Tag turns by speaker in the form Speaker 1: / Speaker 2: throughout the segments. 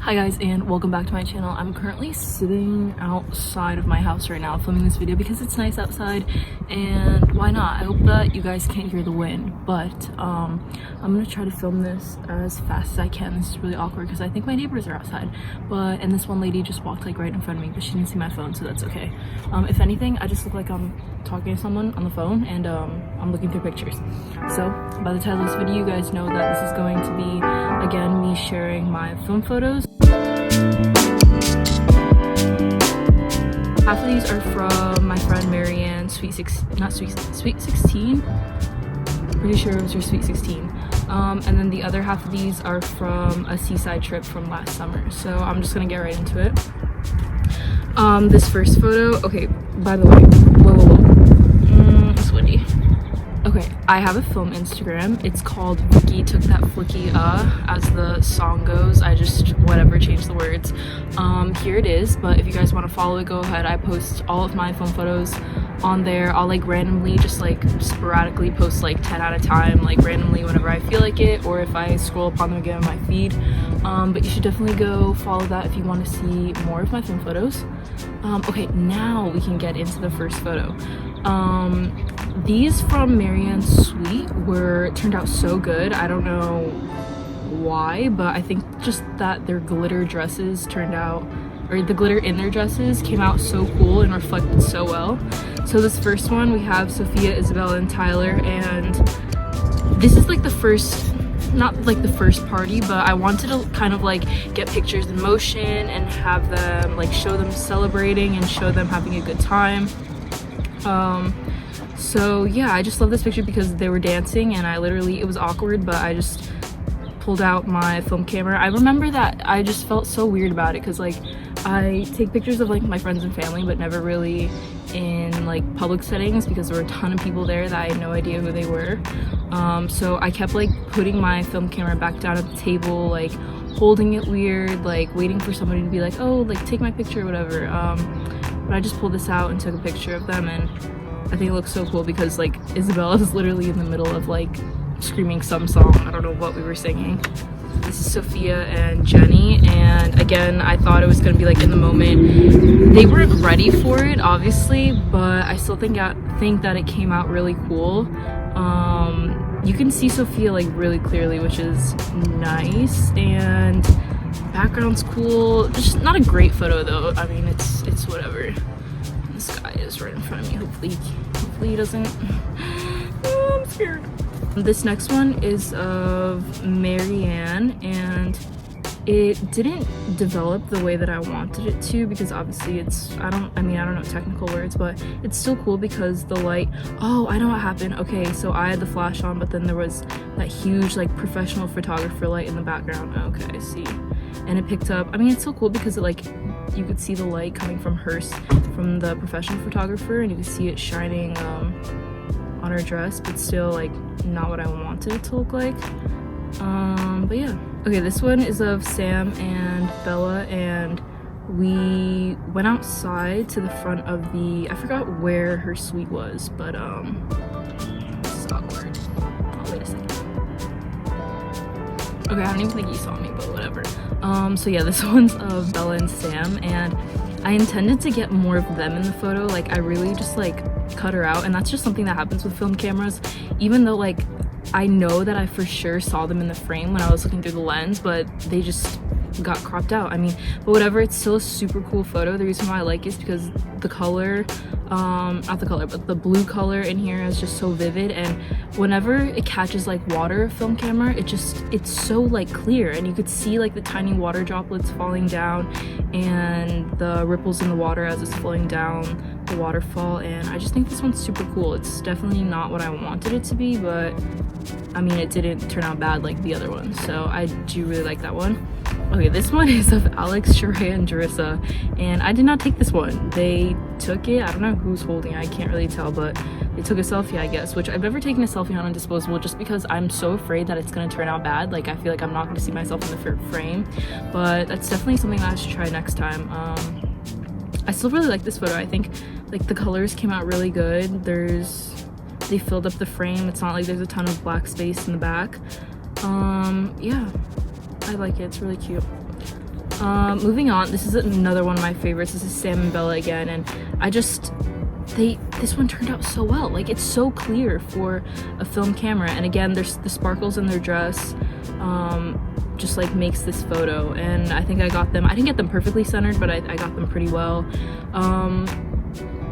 Speaker 1: Hi guys, and welcome back to my channel. I'm currently sitting outside of my house right now filming this video because it's nice outside, and why not? I hope that you guys can't hear the wind, but I'm gonna try to film this as fast as I can. This is really awkward because I think my neighbors are outside, and this one lady just walked like right in front of me, but she didn't see my phone, so that's okay. If anything, I just look like I'm talking to someone on the phone, and I'm looking through pictures. So by the title of this video, you guys know that this is going to be, again, me sharing my film photos. Half of these are from my friend Marianne, Sweet 16? Pretty sure it was her Sweet 16. And then the other half of these are from a seaside trip from last summer. So I'm just gonna get right into it. This first photo, okay, by the way, whoa. It's windy. Okay, I have a film Instagram. It's called Vicky Took That Flicky as the song goes. I just whatever changed the words. Here it is, but if you guys want to follow it, go ahead. I post all of my film photos on there. I'll like randomly just like sporadically post like 10 at a time, like randomly whenever I feel like it, or if I scroll upon them again on my feed. But you should definitely go follow that if you want to see more of my film photos. Okay, now we can get into the first photo. These from Marianne Sweet turned out so good. I don't know why, but I think just that their glitter dresses turned out, or the glitter in their dresses came out so cool and reflected so well. So this first one, we have Sophia, Isabella, and Tyler, and this is like the first, not like the first party, but I wanted to kind of like get pictures in motion and have them like show them celebrating and show them having a good time. So yeah, I just love this picture because they were dancing, and it was awkward, but I just pulled out my film camera. I remember that I just felt so weird about it because like I take pictures of like my friends and family, but never really in like public settings because there were a ton of people there that I had no idea who they were. So I kept like putting my film camera back down at the table, like holding it weird, like waiting for somebody to be like, oh, like take my picture or whatever. But I just pulled this out and took a picture of them, and I think it looks so cool because like Isabella is literally in the middle of like screaming some song. I don't know what we were singing. This is Sophia and Jenny, and again, I thought it was gonna be like in the moment. They weren't ready for it, obviously, but I still think that it came out really cool. You can see Sophia like really clearly, which is nice, and background's cool. Just not a great photo though. I mean, it's whatever. This guy is right in front of me. Hopefully he doesn't. Oh, I'm scared. This next one is of Marianne, and it didn't develop the way that I wanted it to because obviously I don't know technical words, but it's still cool because the light. Oh, I know what happened. Okay, so I had the flash on, but then there was that huge like professional photographer light in the background. Okay, I see. And it picked up, I mean, it's so cool because it like, you could see the light coming from the professional photographer, and you could see it shining on her dress, but still like not what I wanted it to look like. But yeah. Okay, this one is of Sam and Bella, and we went outside to the front of I forgot where her suite was, but this is awkward. Oh, wait a second. Okay, I don't even think you saw me, but whatever. So yeah, this one's of Bella and Sam, and I intended to get more of them in the photo. Like, I really just like cut her out, and that's just something that happens with film cameras, even though like I know that I for sure saw them in the frame when I was looking through the lens, but they just got cropped out. I mean, but whatever, it's still a super cool photo. The reason why I like it is because the color, not the color, but the blue color in here is just so vivid, and whenever it catches like water film camera, it's so like clear, and you could see like the tiny water droplets falling down and the ripples in the water as it's flowing down the waterfall, and I just think this one's super cool. It's definitely not what I wanted it to be, but I mean, it didn't turn out bad like the other one, so I do really like that one. Okay, this one is of Alex, Sheree, and Jarissa, and I did not take this one. They took it. I don't know who's holding it. I can't really tell, but they took a selfie, I guess, which I've never taken a selfie on a disposable just because I'm so afraid that it's going to turn out bad. Like, I feel like I'm not going to see myself in the frame, but that's definitely something that I should try next time. I still really like this photo. I think like the colors came out really good. They filled up the frame. It's not like there's a ton of black space in the back. Yeah, I like it. It's really cute. Moving on, this is another one of my favorites. This is Sam and Bella again, and this one turned out so well. Like, it's so clear for a film camera, and again, there's the sparkles in their dress just like makes this photo. And I think I got them, I didn't get them perfectly centered, but I got them pretty well.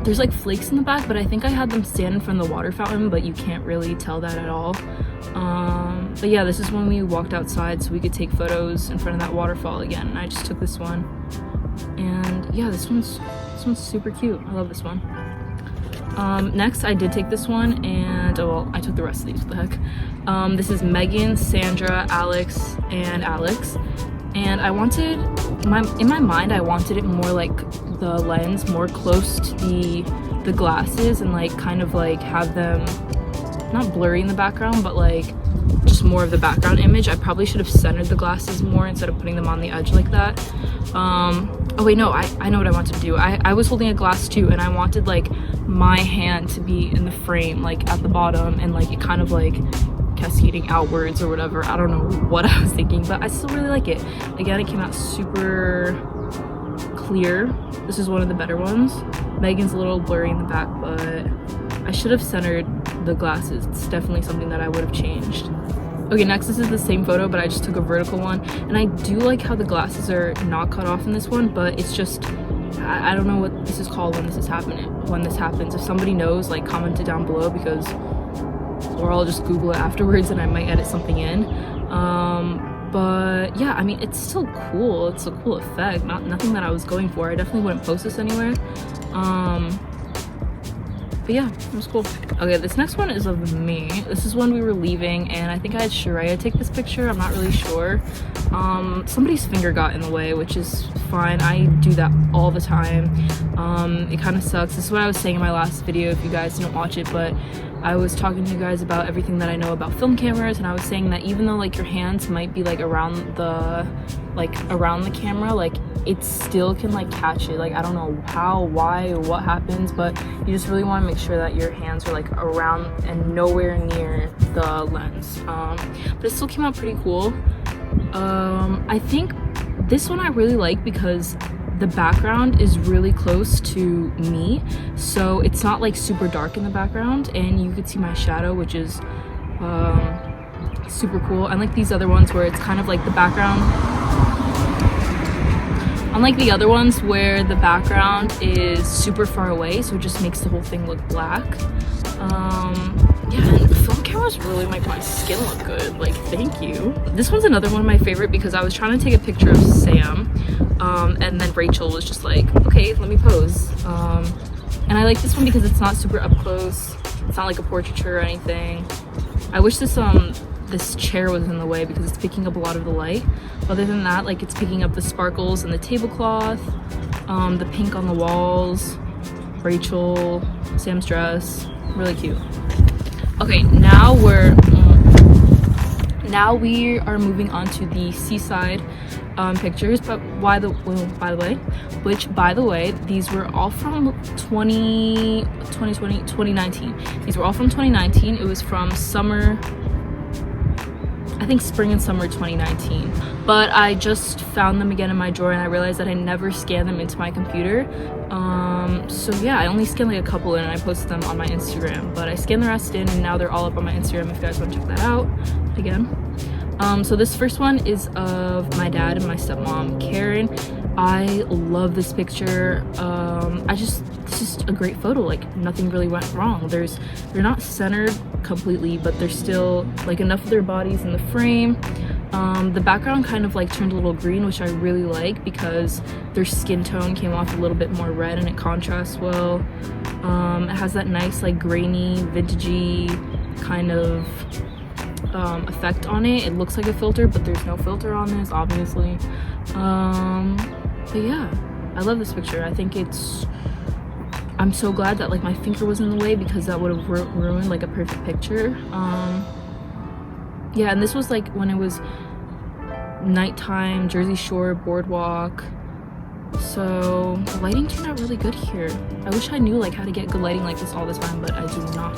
Speaker 1: There's like flakes in the back, but I think I had them stand in front of the water fountain, but you can't really tell that at all. But yeah, this is when we walked outside so we could take photos in front of that waterfall again, and I just took this one. And yeah, this one's super cute. I love this one. Next, I did take this one, and well, I took the rest of these. What the heck? This is Megan, Sandra, Alex, and Alex. And I wanted, in my mind, I wanted it more like the lens more close to the glasses, and like kind of like have them not blurry in the background, but like just more of the background image. I probably should have centered the glasses more instead of putting them on the edge like that. Oh wait, no, I know what I wanted to do. I was holding a glass too, and I wanted like my hand to be in the frame, like at the bottom, and like it kind of like cascading outwards or whatever. I don't know what I was thinking, but I still really like it. Again, it came out super clear. This is one of the better ones. Megan's a little blurry in the back, but I should have centered the glasses. It's definitely something that I would have changed. Okay, next, this is the same photo, but I just took a vertical one, and I do like how the glasses are not cut off in this one, but it's just, I don't know what this is called when this happens. If somebody knows, like, comment it down below, because, or I'll just Google it afterwards and I might edit something in. But yeah, I mean, it's still cool. It's a cool effect. Nothing that I was going for. I definitely wouldn't post this anywhere. But yeah, it was cool. Okay, this next one is of me. This is when we were leaving, and I think I had Shreya take this picture. I'm not really sure. Somebody's finger got in the way, which is fine. I do that all the time. It kind of sucks. This is what I was saying in my last video, if you guys didn't watch it, but I was talking to you guys about everything that I know about film cameras, and I was saying that even though like your hands might be like around the camera, like it still can like catch it. Like, I don't know how, why, or what happens, but you just really want to make sure that your hands are like around and nowhere near the lens. But it still came out pretty cool. I think this one I really like because the background is really close to me, so it's not like super dark in the background, and you could see my shadow, which is super cool. Unlike these other ones where it's kind of like the background, unlike the other ones where the background is super far away, so it just makes the whole thing look black. Yeah, and film cameras really make my skin look good, like, thank you. This one's another one of my favorite because I was trying to take a picture of Sam, and then Rachel was just like, okay, let me pose. And I like this one because it's not super up close. It's not like a portraiture or anything. I wish this chair was in the way because it's picking up a lot of the light. Other than that, like, it's picking up the sparkles in the tablecloth, the pink on the walls, Rachel, Sam's dress, really cute. Okay, now we are moving on to the seaside pictures, but by the way, these were all from 2019. These were all from 2019. It was from summer, I think spring and summer 2019, but I just found them again in my drawer, and I realized that I never scanned them into my computer. So yeah, I only scanned like a couple in, and I posted them on my Instagram, but I scanned the rest in, and now they're all up on my Instagram if you guys want to check that out again. So this first one is of my dad and my stepmom, Karen. I love this picture. It's just a great photo. Like, nothing really went wrong. They're not centered completely, but there's still like enough of their bodies in the frame. The background kind of like turned a little green, which I really like because their skin tone came off a little bit more red and it contrasts well. It has that nice like grainy, vintagey kind of effect on it. It looks like a filter, but there's no filter on this, obviously. But yeah, I love this picture. I think I'm so glad that like my finger was in the way because that would have ruined like a perfect picture. Yeah, and this was like when it was nighttime, Jersey Shore, boardwalk. So the lighting turned out really good here. I wish I knew like how to get good lighting like this all the time, but I do not.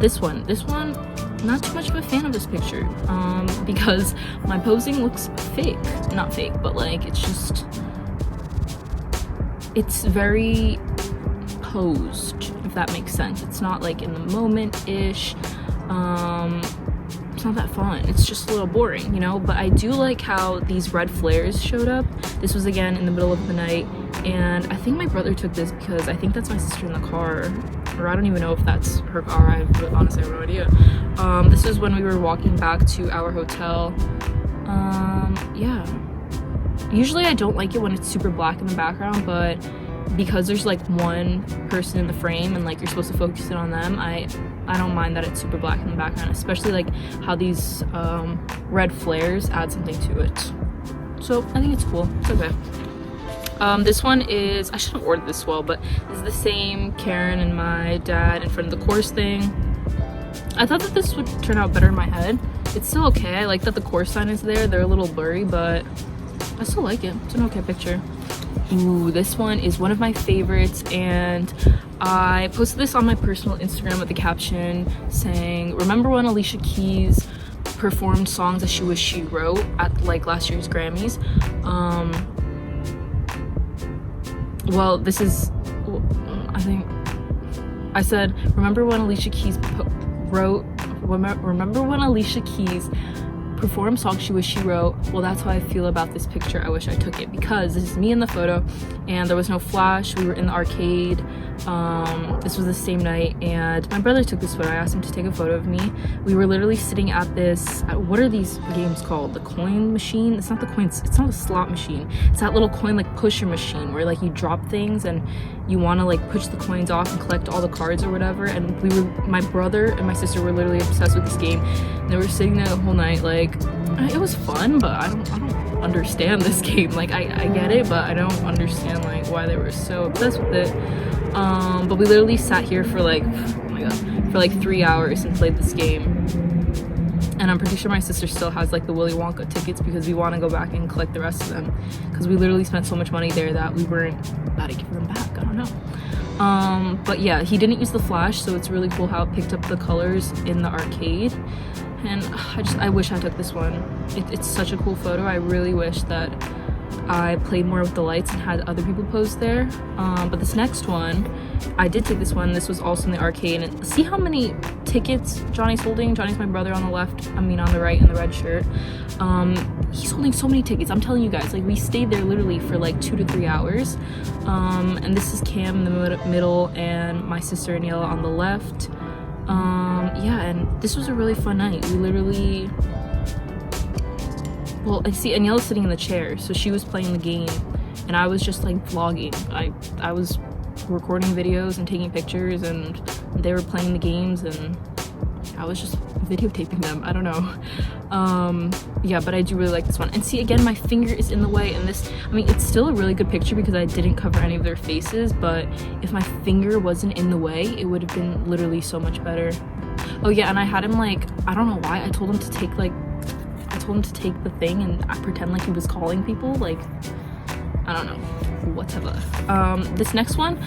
Speaker 1: This one not too much of a fan of this picture because my posing looks fake. Not fake, but like it's very posed, if that makes sense. It's not like in the moment-ish. It's not that fun. It's just a little boring, you know? But I do like how these red flares showed up. This was again in the middle of the night, and I think my brother took this because I think that's my sister in the car, or I don't even know if that's her car. I honestly have no idea. This was when we were walking back to our hotel. Yeah. Usually I don't like it when it's super black in the background, but because there's like one person in the frame and like you're supposed to focus it on them, I don't mind that it's super black in the background, especially like how these red flares add something to it. So I think it's cool. It's okay. This one is, I should have ordered this well, but it's the same Karen and my dad in front of the course thing. I thought that this would turn out better in my head. It's still okay. I like that the course sign is there. They're a little blurry, but I still like it. It's an okay picture. Ooh, this one is one of my favorites, and I posted this on my personal Instagram with the caption saying, remember when Alicia Keys performed songs that she wished she wrote at like last year's Grammys? Well, this is, I think I said, remember when Alicia Keys perform songs she wished she wrote? Well, that's how I feel about this picture. I wish I took it, because this is me in the photo and there was no flash. We were in the arcade. This was the same night, and my brother took this photo. I asked him to take a photo of me. We were literally sitting at this, what are these games called? The coin machine? It's not the coins, it's not a slot machine. It's that little coin like pusher machine where like you drop things and you want to like push the coins off and collect all the cards or whatever. And my brother and my sister were literally obsessed with this game. And they were sitting there the whole night. Like, it was fun, but I don't understand this game. Like, I get it, but I don't understand like why they were so obsessed with it. But we literally sat here for like, oh my god, for like 3 hours and played this game. And I'm pretty sure my sister still has like the Willy Wonka tickets because we want to go back and collect the rest of them, because we literally spent so much money there that we weren't about to give them back. I don't know. But yeah, he didn't use the flash, so it's really cool how it picked up the colors in the arcade. And I wish I took this one. It's such a cool photo. I really wish that I played more with the lights and had other people pose there. But this next one, I did take this one. This was also in the arcade. And see how many tickets Johnny's holding? Johnny's my brother on the left, on the right, in the red shirt. He's holding so many tickets. I'm telling you guys, like, we stayed there literally for like 2 to 3 hours. And this is Cam in the middle and my sister Aniela on the left. Yeah, and this was a really fun night. We literally, well, I see Aniela's sitting in the chair, so she was playing the game and I was just like vlogging. I was recording videos and taking pictures, and they were playing the games and I was just videotaping them. I don't know. Yeah, but I do really like this one. And see, again, my finger is in the way, and this, I mean, it's still a really good picture because I didn't cover any of their faces, but if my finger wasn't in the way, it would have been literally so much better. Oh yeah, and I had him like, I don't know why, I told him to take the thing and I pretend like he was calling people. Like, I don't know, whatever. This next one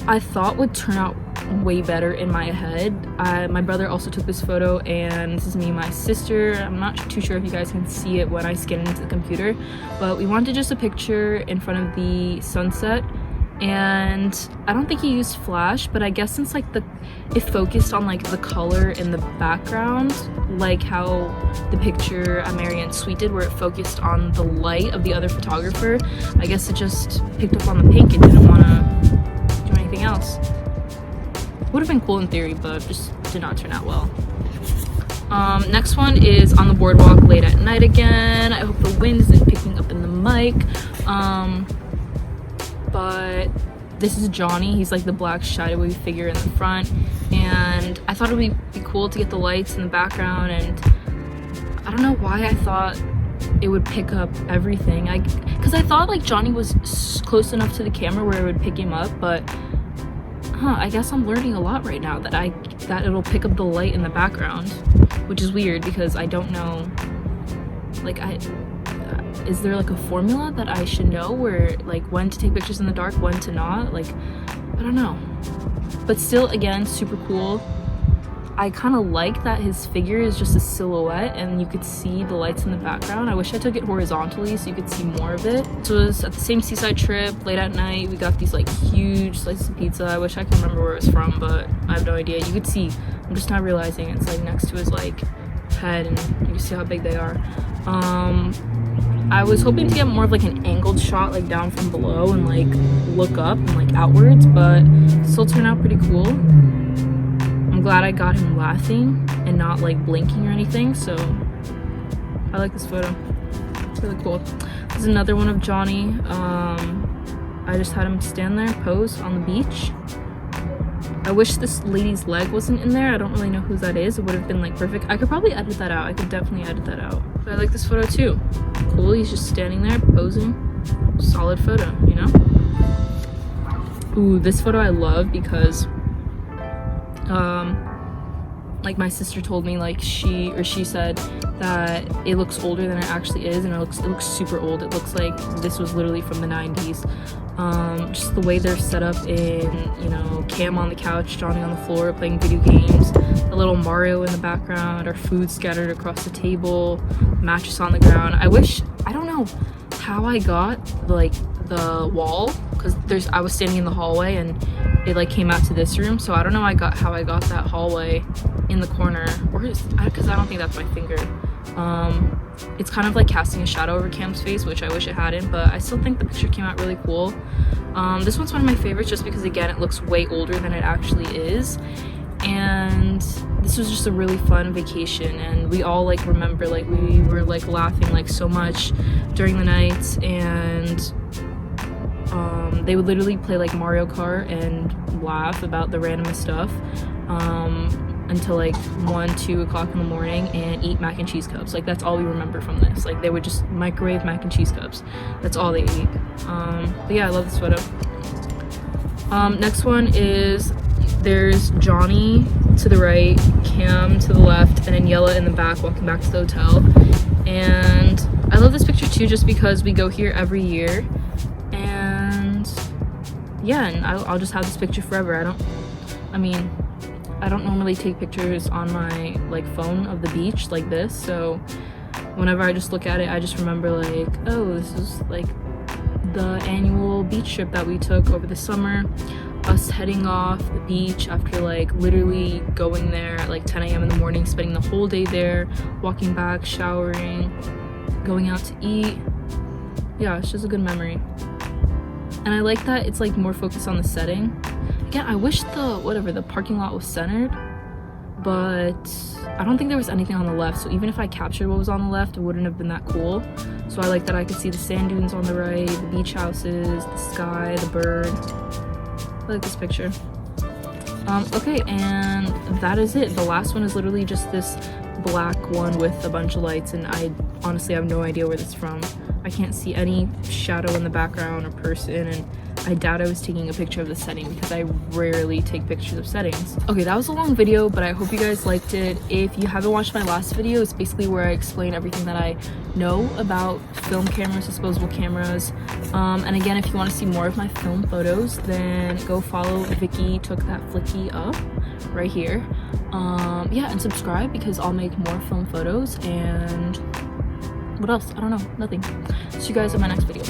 Speaker 1: I thought would turn out way better in my head. My brother also took this photo, and this is me and my sister. I'm not too sure if you guys can see it when I scan into the computer, but we wanted just a picture in front of the sunset, and I don't think he used flash, but I guess since like it focused on like the color in the background, like how the picture at Marianne Sweet did, where it focused on the light of the other photographer, I guess it just picked up on the pink and didn't want to do anything else. Would have been cool in theory, but just did not turn out well. Next one is on the boardwalk late at night again. I hope the wind isn't picking up in the mic. But this is Johnny. He's like the black shadowy figure in the front, and I thought it would be cool to get the lights in the background, and I don't know why I thought it would pick up everything. Because I thought like Johnny was close enough to the camera where it would pick him up, but I guess I'm learning a lot right now that it'll pick up the light in the background, which is weird because I don't know, like, is there like a formula that I should know where like when to take pictures in the dark, when to not? Like, I don't know. But still, again, super cool. I kind of like that his figure is just a silhouette and you could see the lights in the background. I wish I took it horizontally so you could see more of it. So it was at the same seaside trip, late at night. We got these like huge slices of pizza. I wish I could remember where it was from, but I have no idea. You could see, I'm just not realizing it's like next to his like head, and you can see how big they are. I was hoping to get more of like an angled shot, like down from below and like look up and like outwards, but still turned out pretty cool. I'm glad I got him laughing and not like blinking or anything, so I like this photo. It's really cool. This is another one of Johnny. I just had him stand there, pose on the beach. I wish this lady's leg wasn't in there. I don't really know who that is. It would have been like perfect. I could probably edit that out. I could definitely edit that out. But I like this photo too. Cool, he's just standing there posing. Solid photo, you know? Ooh, this photo I love because like my sister told me, like she said that it looks older than it actually is, and it looks super old. It looks like this was literally from the 90s. Just the way they're set up in, you know, Cam on the couch, Johnny on the floor playing video games, the little Mario in the background, our food scattered across the table, mattress on the ground. I don't know how I got like the wall, because I was standing in the hallway and it like came out to this room, so I don't know how I got that hallway in the corner, or because I don't think that's my finger. It's kind of like casting a shadow over Cam's face, which I wish it hadn't, but I still think the picture came out really cool. This one's one of my favorites just because, again, it looks way older than it actually is, and this was just a really fun vacation, and we all like remember like we were like laughing like so much during the nights, and they would literally play like Mario Kart and laugh about the randomest stuff until like 1-2 o'clock in the morning, and eat mac and cheese cups. Like that's all we remember from this. Like they would just microwave mac and cheese cups. That's all they eat. But yeah, I love this photo. Next one is there's Johnny to the right, Cam to the left, and Daniela in the back walking back to the hotel. And I love this picture too just because we go here every year, and yeah, and I'll just have this picture forever. I don't normally take pictures on my like phone of the beach like this, so whenever I just look at it, I just remember like, oh, this is like the annual beach trip that we took over the summer, us heading off the beach after like literally going there at like 10 a.m. in the morning, spending the whole day there, walking back, showering, going out to eat. Yeah, it's just a good memory. And I like that it's like more focused on the setting. Again, I wish the parking lot was centered, but I don't think there was anything on the left, so even if I captured what was on the left, it wouldn't have been that cool. So I like that I could see the sand dunes on the right, the beach houses, the sky, the bird. I like this picture. Okay, and that is it. The last one is literally just this black one with a bunch of lights, and I honestly have no idea where this is from. I can't see any shadow in the background or person, and I doubt I was taking a picture of the setting because I rarely take pictures of settings. Okay, that was a long video, but I hope you guys liked it. If you haven't watched my last video, it's basically where I explain everything that I know about film cameras, disposable cameras. And again, if you want to see more of my film photos, then go follow Vicky Took That Flicky Up right here. Yeah, and subscribe because I'll make more film photos. And what else? I don't know, nothing. See you guys in my next video.